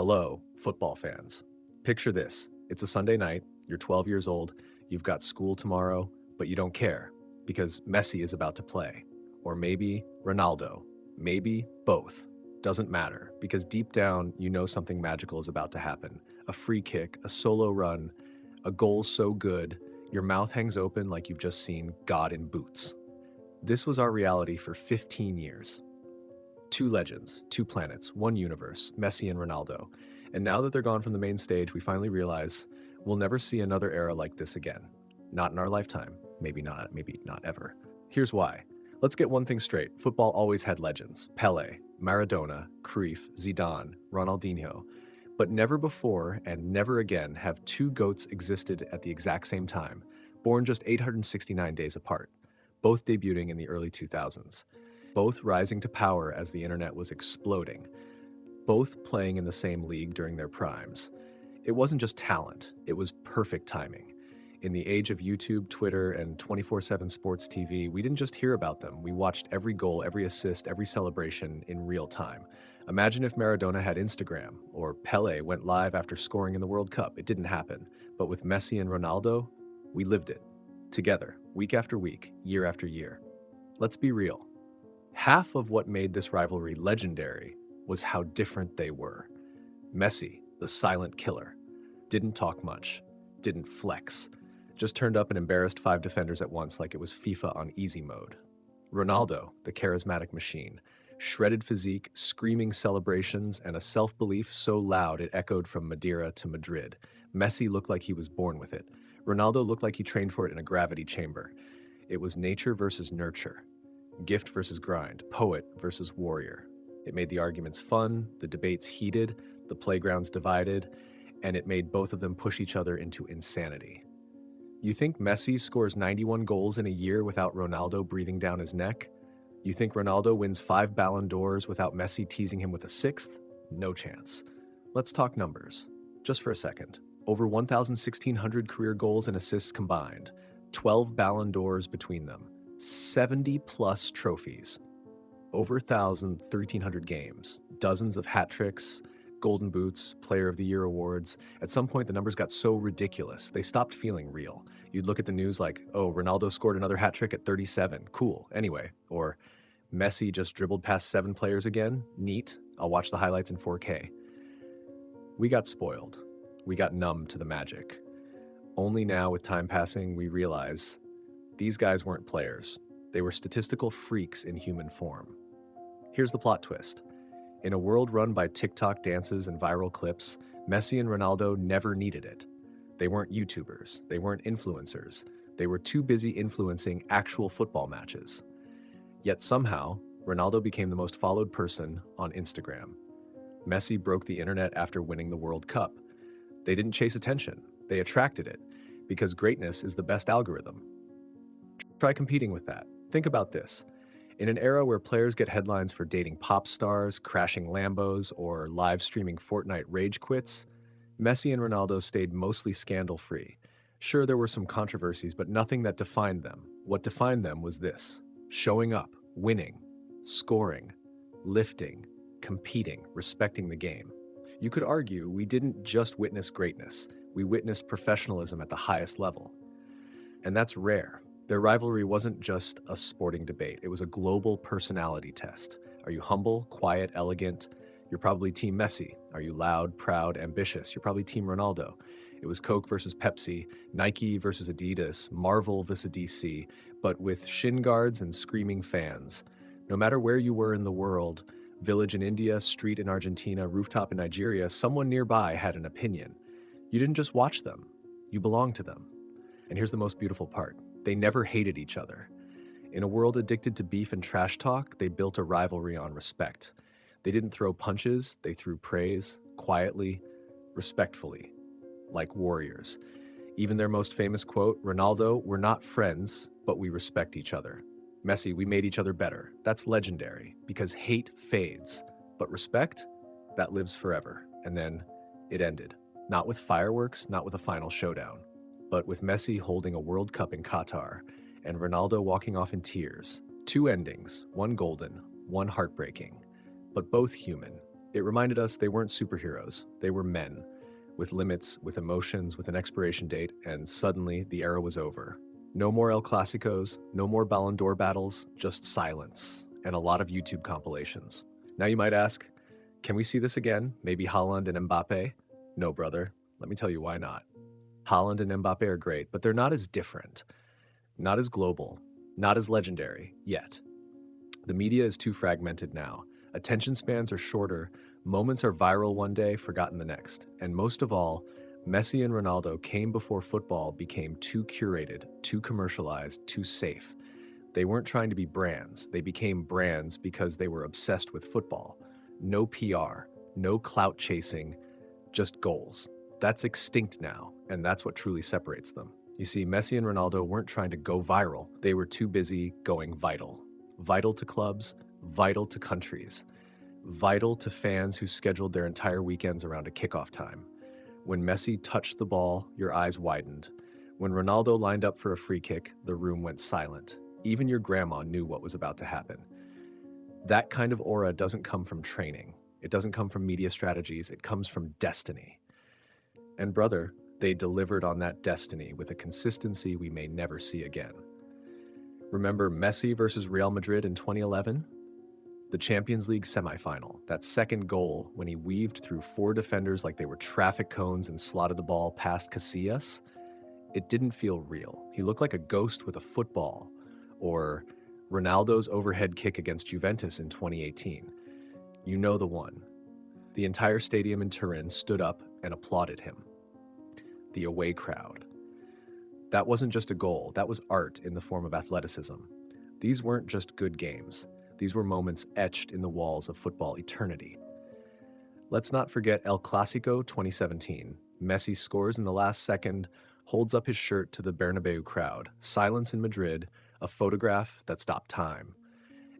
Hello, football fans. Picture this. It's a Sunday night, you're 12 years old, you've got school tomorrow, but you don't care because Messi is about to play. Or maybe Ronaldo. Maybe both. Doesn't matter because deep down, you know something magical is about to happen. A free kick, a solo run, a goal so good, your mouth hangs open like you've just seen God in boots. This was our reality for 15 years. Two legends, two planets, one universe, Messi and Ronaldo. And now that they're gone from the main stage, we finally realize we'll never see another era like this again. Not in our lifetime. Maybe not ever. Here's why. Let's get one thing straight. Football always had legends. Pelé, Maradona, Cruyff, Zidane, Ronaldinho. But never before and never again have two GOATs existed at the exact same time, born just 869 days apart, both debuting in the early 2000s. Both rising to power as the internet was exploding, both playing in the same league during their primes. It wasn't just talent, it was perfect timing. In the age of YouTube, Twitter, and 24/7 sports TV, we didn't just hear about them, we watched every goal, every assist, every celebration in real time. Imagine if Maradona had Instagram, or Pelé went live after scoring in the World Cup. It didn't happen. But with Messi and Ronaldo, we lived it. Together, week after week, year after year. Let's be real. Half of what made this rivalry legendary was how different they were. Messi, the silent killer, didn't talk much, didn't flex, just turned up and embarrassed 5 defenders at once like it was FIFA on easy mode. Ronaldo, the charismatic machine, shredded physique, screaming celebrations, and a self-belief so loud it echoed from Madeira to Madrid. Messi looked like he was born with it. Ronaldo looked like he trained for it in a gravity chamber. It was nature versus nurture. Gift versus grind, poet versus warrior. It made the arguments fun, the debates heated, the playgrounds divided, and it made both of them push each other into insanity. You think Messi scores 91 goals in a year without Ronaldo breathing down his neck? You think Ronaldo wins 5 Ballon d'Ors without Messi teasing him with a 6th? No chance. Let's talk numbers, just for a second. Over 1,600 career goals and assists combined, 12 Ballon d'Ors between them, 70-plus trophies, over 1,300 games, dozens of hat tricks, golden boots, player of the year awards. At some point, the numbers got so ridiculous, they stopped feeling real. You'd look at the news like, oh, Ronaldo scored another hat trick at 37, cool, anyway. Or, Messi just dribbled past 7 players again, neat, I'll watch the highlights in 4K. We got spoiled. We got numb to the magic. Only now, with time passing, we realize these guys weren't players. They were statistical freaks in human form. Here's the plot twist. In a world run by TikTok dances and viral clips, Messi and Ronaldo never needed it. They weren't YouTubers. They weren't influencers. They were too busy influencing actual football matches. Yet somehow, Ronaldo became the most followed person on Instagram. Messi broke the internet after winning the World Cup. They didn't chase attention. They attracted it, because greatness is the best algorithm. Try competing with that. Think about this. In an era where players get headlines for dating pop stars, crashing Lambos, or live streaming Fortnite rage quits, Messi and Ronaldo stayed mostly scandal-free. Sure, there were some controversies, but nothing that defined them. What defined them was this: showing up, winning, scoring, lifting, competing, respecting the game. You could argue we didn't just witness greatness, we witnessed professionalism at the highest level. And that's rare. Their rivalry wasn't just a sporting debate, it was a global personality test. Are you humble, quiet, elegant? You're probably Team Messi. Are you loud, proud, ambitious? You're probably Team Ronaldo. It was Coke versus Pepsi, Nike versus Adidas, Marvel versus DC, but with shin guards and screaming fans. No matter where you were in the world, village in India, street in Argentina, rooftop in Nigeria, someone nearby had an opinion. You didn't just watch them, you belonged to them. And here's the most beautiful part. They never hated each other. In a world addicted to beef and trash talk, they built a rivalry on respect. They didn't throw punches, they threw praise, quietly, respectfully, like warriors. Even their most famous quote, Ronaldo, we're not friends, but we respect each other. Messi, we made each other better. That's legendary, because hate fades, but respect, that lives forever. And then it ended. Not with fireworks, not with a final showdown, but with Messi holding a World Cup in Qatar and Ronaldo walking off in tears. 2 endings, one golden, one heartbreaking, but both human. It reminded us they weren't superheroes, they were men, with limits, with emotions, with an expiration date, and suddenly the era was over. No more El Clasicos, no more Ballon d'Or battles, just silence, and a lot of YouTube compilations. Now you might ask, can we see this again? Maybe Haaland and Mbappé? No, brother. Let me tell you why not. Haaland and Mbappé are great, but they're not as different, not as global, not as legendary yet. The media is too fragmented now. Attention spans are shorter, moments are viral one day, forgotten the next. And most of all, Messi and Ronaldo came before football became too curated, too commercialized, too safe. They weren't trying to be brands. They became brands because they were obsessed with football. No PR, no clout chasing, just goals. That's extinct now, and that's what truly separates them. You see, Messi and Ronaldo weren't trying to go viral. They were too busy going vital. Vital to clubs, vital to countries, vital to fans who scheduled their entire weekends around a kickoff time. When Messi touched the ball, your eyes widened. When Ronaldo lined up for a free kick, the room went silent. Even your grandma knew what was about to happen. That kind of aura doesn't come from training. It doesn't come from media strategies. It comes from destiny. And brother, they delivered on that destiny with a consistency we may never see again. Remember Messi versus Real Madrid in 2011? The Champions League semifinal, that second goal when he weaved through 4 defenders like they were traffic cones and slotted the ball past Casillas, it didn't feel real. He looked like a ghost with a football. Or Ronaldo's overhead kick against Juventus in 2018. You know the one. The entire stadium in Turin stood up and applauded him. The away crowd. That wasn't just a goal, that was art in the form of athleticism. These weren't just good games. These were moments etched in the walls of football eternity. Let's not forget El Clásico 2017. Messi scores in the last second, holds up his shirt to the Bernabeu crowd. Silence in Madrid, a photograph that stopped time.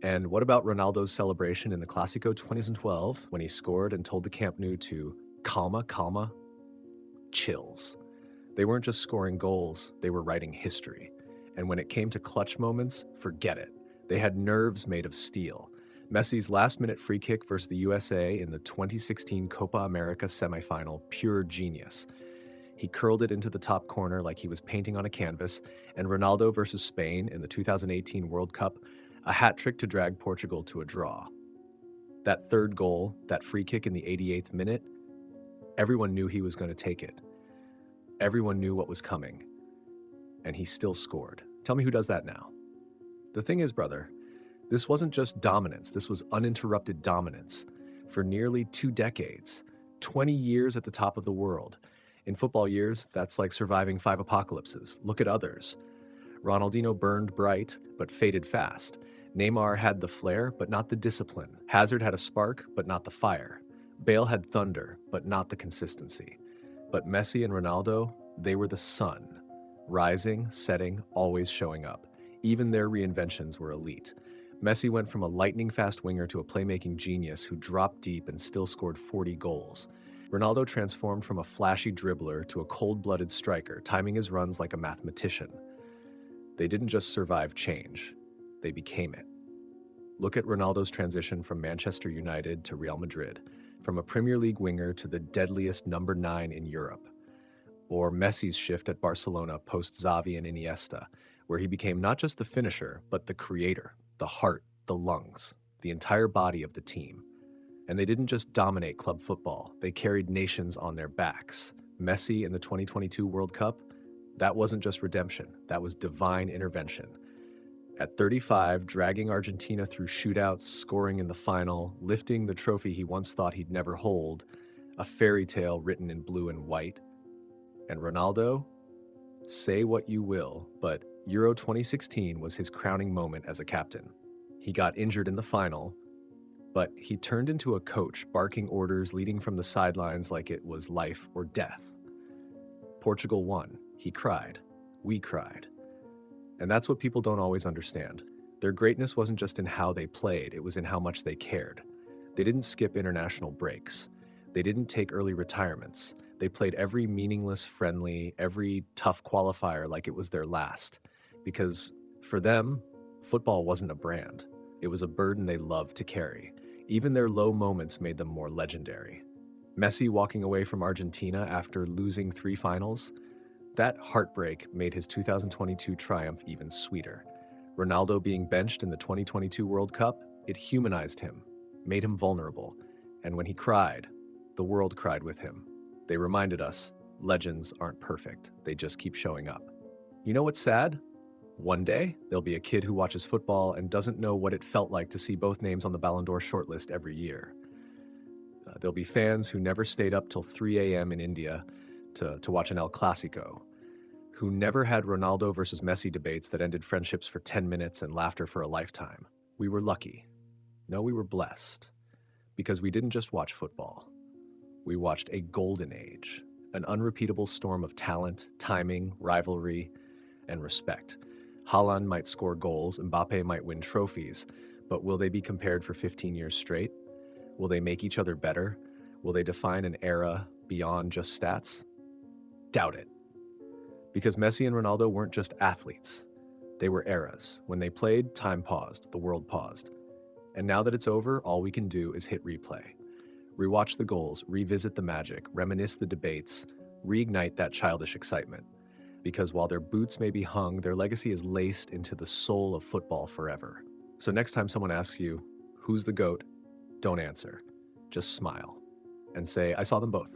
And what about Ronaldo's celebration in the Clásico 2012 when he scored and told the Camp Nou to calma, calma? Chills. They weren't just scoring goals, they were writing history. And when it came to clutch moments, forget it. They had nerves made of steel. Messi's last-minute free kick versus the USA in the 2016 Copa America semifinal, pure genius. He curled it into the top corner like he was painting on a canvas, and Ronaldo versus Spain in the 2018 World Cup, a hat trick to drag Portugal to a draw. That third goal, that free kick in the 88th minute, everyone knew he was going to take it. Everyone knew what was coming, and he still scored. Tell me who does that now? The thing is, brother, this wasn't just dominance, this was uninterrupted dominance. For nearly 2 decades, 20 years at the top of the world. In football years, that's like surviving 5 apocalypses. Look at others. Ronaldinho burned bright, but faded fast. Neymar had the flair, but not the discipline. Hazard had a spark, but not the fire. Bale had thunder, but not the consistency. But Messi and Ronaldo, they were the sun. Rising, setting, always showing up. Even their reinventions were elite. Messi went from a lightning-fast winger to a playmaking genius who dropped deep and still scored 40 goals. Ronaldo transformed from a flashy dribbler to a cold-blooded striker, timing his runs like a mathematician. They didn't just survive change, they became it. Look at Ronaldo's transition from Manchester United to Real Madrid, from a Premier League winger to the deadliest number 9 in Europe. Or Messi's shift at Barcelona post-Xavi and Iniesta, where he became not just the finisher, but the creator, the heart, the lungs, the entire body of the team. And they didn't just dominate club football, they carried nations on their backs. Messi in the 2022 World Cup, that wasn't just redemption, that was divine intervention. At 35, dragging Argentina through shootouts, scoring in the final, lifting the trophy he once thought he'd never hold, a fairy tale written in blue and white. And Ronaldo, say what you will, but Euro 2016 was his crowning moment as a captain. He got injured in the final, but he turned into a coach, barking orders, leading from the sidelines like it was life or death. Portugal won. He cried. We cried. And that's what people don't always understand. Their greatness wasn't just in how they played, it was in how much they cared. They didn't skip international breaks. They didn't take early retirements. They played every meaningless friendly, every tough qualifier like it was their last. Because for them, football wasn't a brand. It was a burden they loved to carry. Even their low moments made them more legendary. Messi walking away from Argentina after losing 3 finals, that heartbreak made his 2022 triumph even sweeter. Ronaldo being benched in the 2022 World Cup, it humanized him, made him vulnerable, and when he cried, the world cried with him. They reminded us, legends aren't perfect, they just keep showing up. You know what's sad? One day, there'll be a kid who watches football and doesn't know what it felt like to see both names on the Ballon d'Or shortlist every year. There'll be fans who never stayed up till 3 a.m. in India to watch an El Clasico, who never had Ronaldo versus Messi debates that ended friendships for 10 minutes and laughter for a lifetime. We were lucky. No, we were blessed. Because we didn't just watch football. We watched a golden age, an unrepeatable storm of talent, timing, rivalry, and respect. Haaland might score goals, Mbappé might win trophies, but will they be compared for 15 years straight? Will they make each other better? Will they define an era beyond just stats? Doubt it. Because Messi and Ronaldo weren't just athletes. They were eras. When they played, time paused, the world paused. And now that it's over, all we can do is hit replay. Rewatch the goals, revisit the magic, reminisce the debates, reignite that childish excitement. Because while their boots may be hung, their legacy is laced into the soul of football forever. So next time someone asks you, who's the GOAT? Don't answer. Just smile and say, I saw them both.